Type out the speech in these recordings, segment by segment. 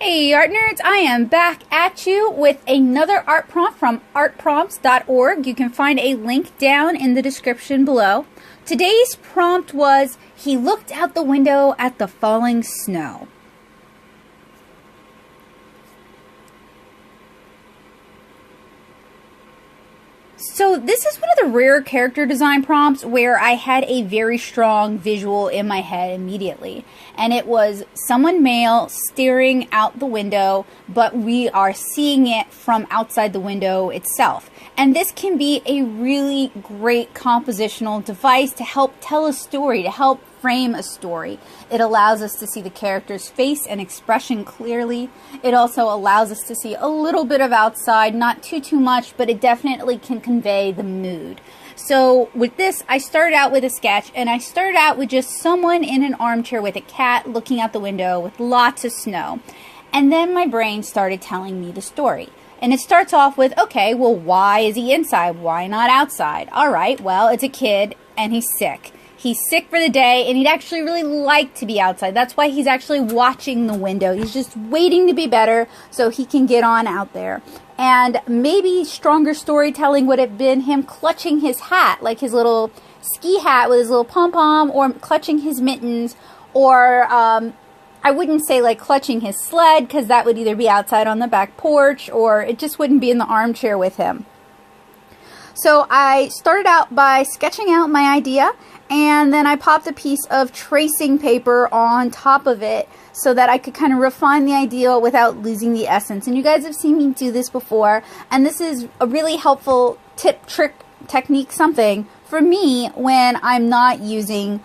Hey art nerds, I am back at you with another art prompt from artprompts.org. You can find a link down in the description below. Today's prompt was, he looked out the window at the falling snow. So this is one of the rare character design prompts where I had a very strong visual in my head immediately. And it was someone male staring out the window, but we are seeing it from outside the window itself. And this can be a really great compositional device to help tell a story, to help frame a story. It allows us to see the character's face and expression clearly. It also allows us to see a little bit of outside, not too much, but it definitely can convey the mood. So with this, I started out with a sketch, and I started out with just someone in an armchair with a cat looking out the window with lots of snow. And then my brain started telling me the story. And it starts off with, okay, well, why is he inside? Why not outside? All right, well, it's a kid and he's sick. He's sick for the day, and he'd actually really like to be outside. That's why he's actually watching the window. He's just waiting to be better so he can get on out there. And maybe stronger storytelling would have been him clutching his hat, like his little ski hat with his little pom-pom, or clutching his mittens, or I wouldn't say like clutching his sled, because that would either be outside on the back porch, or it just wouldn't be in the armchair with him. So I started out by sketching out my idea, and then I popped a piece of tracing paper on top of it so that I could kind of refine the idea without losing the essence. And you guys have seen me do this before, and this is a really helpful tip, trick, technique, something for me when I'm not using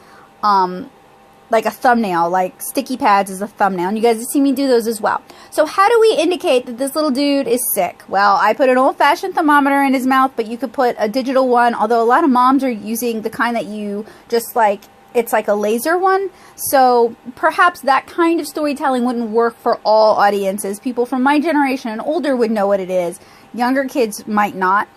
like a thumbnail, like sticky pads as a thumbnail. And you guys have seen me do those as well. So how do we indicate that this little dude is sick? Well, I put an old-fashioned thermometer in his mouth, but you could put a digital one, although a lot of moms are using the kind that you just like, it's like a laser one. So perhaps that kind of storytelling wouldn't work for all audiences. People from my generation and older would know what it is. Younger kids might not.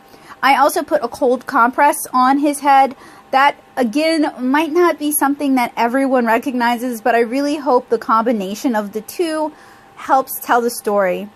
I also put a cold compress on his head. That, again, might not be something that everyone recognizes, but I really hope the combination of the two helps tell the story.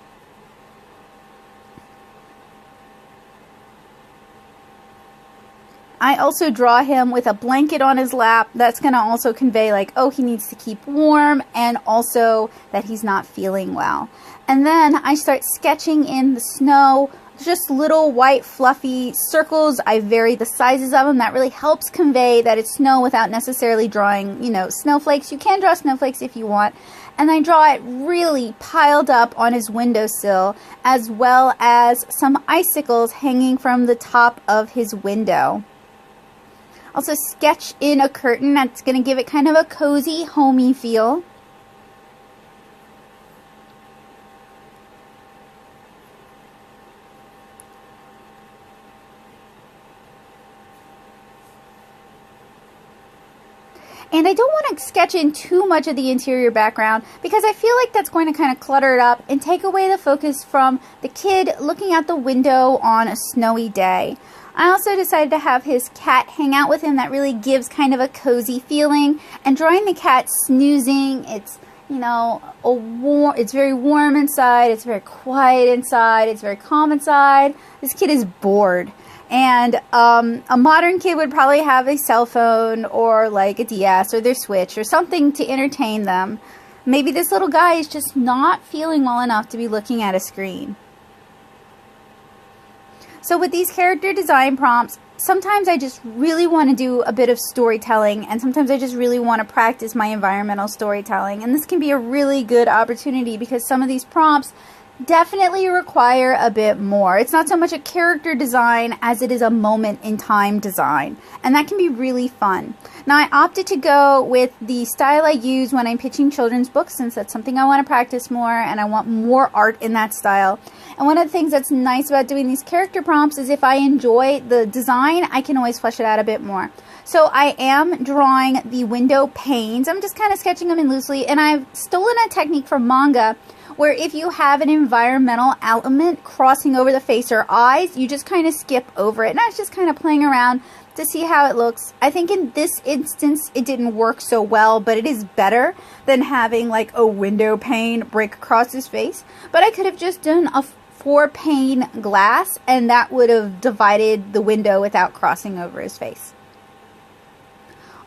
I also draw him with a blanket on his lap. That's going to also convey like, oh, he needs to keep warm, and also that he's not feeling well. And then I start sketching in the snow, just little white fluffy circles. I vary the sizes of them. That really helps convey that it's snow without necessarily drawing, you know, snowflakes. You can draw snowflakes if you want. And I draw it really piled up on his windowsill, as well as some icicles hanging from the top of his window. Also sketch in a curtain that's going to give it kind of a cozy, homey feel. And I don't want to sketch in too much of the interior background, because I feel like that's going to kind of clutter it up and take away the focus from the kid looking out the window on a snowy day. I also decided to have his cat hang out with him. That really gives kind of a cozy feeling. And drawing the cat snoozing, it's, you know, it's very warm inside, it's very quiet inside, it's very calm inside. This kid is bored. And a modern kid would probably have a cell phone or like a DS or their Switch or something to entertain them. Maybe this little guy is just not feeling well enough to be looking at a screen. So with these character design prompts, sometimes I just really want to do a bit of storytelling, and sometimes I just really want to practice my environmental storytelling. And this can be a really good opportunity, because some of these prompts definitely require a bit more. It's not so much a character design as it is a moment in time design, and that can be really fun. Now, I opted to go with the style I use when I'm pitching children's books, since that's something I want to practice more, and I want more art in that style. And one of the things that's nice about doing these character prompts is if I enjoy the design, I can always flesh it out a bit more. So I am drawing the window panes. I'm just kind of sketching them in loosely, and I've stolen a technique from manga where if you have an environmental element crossing over the face or eyes, you just kind of skip over it. And I was just kind of playing around to see how it looks. I think in this instance it didn't work so well, but it is better than having like a window pane break across his face. But I could have just done a 4-pane glass and that would have divided the window without crossing over his face.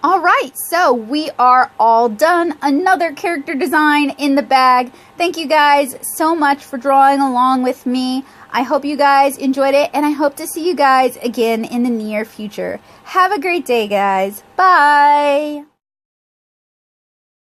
Alright, so we are all done. Another character design in the bag. Thank you guys so much for drawing along with me. I hope you guys enjoyed it, and I hope to see you guys again in the near future. Have a great day, guys. Bye!